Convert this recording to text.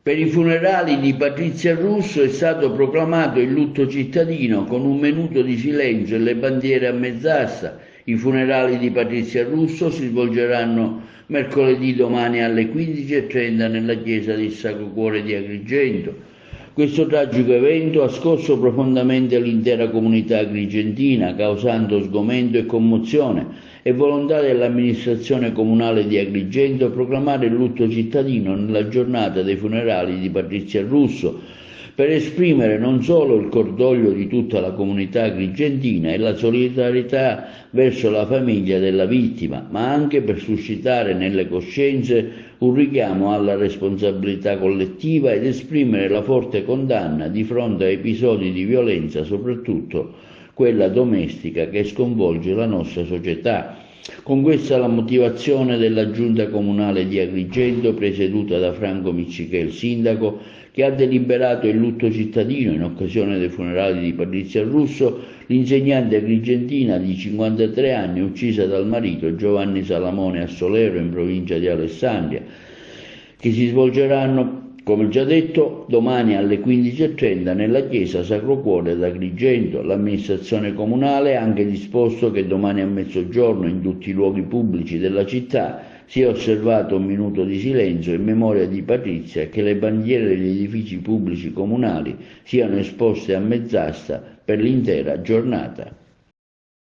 Per i funerali di Patrizia Russo è stato proclamato il lutto cittadino con un minuto di silenzio e le bandiere a mezz'asta. I funerali di Patrizia Russo si svolgeranno mercoledì domani alle 15:30 nella chiesa del Sacro Cuore di Agrigento. Questo tragico evento ha scosso profondamente l'intera comunità agrigentina, causando sgomento e commozione. È volontà dell'amministrazione comunale di Agrigento proclamare il lutto cittadino nella giornata dei funerali di Patrizia Russo, per esprimere non solo il cordoglio di tutta la comunità agrigentina e la solidarietà verso la famiglia della vittima, ma anche per suscitare nelle coscienze un richiamo alla responsabilità collettiva ed esprimere la forte condanna di fronte a episodi di violenza, soprattutto quella domestica, che sconvolge la nostra società. Con questa la motivazione della Giunta Comunale di Agrigento, presieduta da Franco Miccichè, il sindaco, che ha deliberato il lutto cittadino in occasione dei funerali di Patrizia Russo, l'insegnante agrigentina di 53 anni uccisa dal marito Giovanni Salamone a Solero, in provincia di Alessandria, che si svolgeranno, come già detto, domani alle 15:30 nella chiesa Sacro Cuore d'Agrigento. L'amministrazione comunale ha anche disposto che domani a mezzogiorno in tutti i luoghi pubblici della città sia osservato un minuto di silenzio in memoria di Patrizia e che le bandiere degli edifici pubblici comunali siano esposte a mezz'asta per l'intera giornata.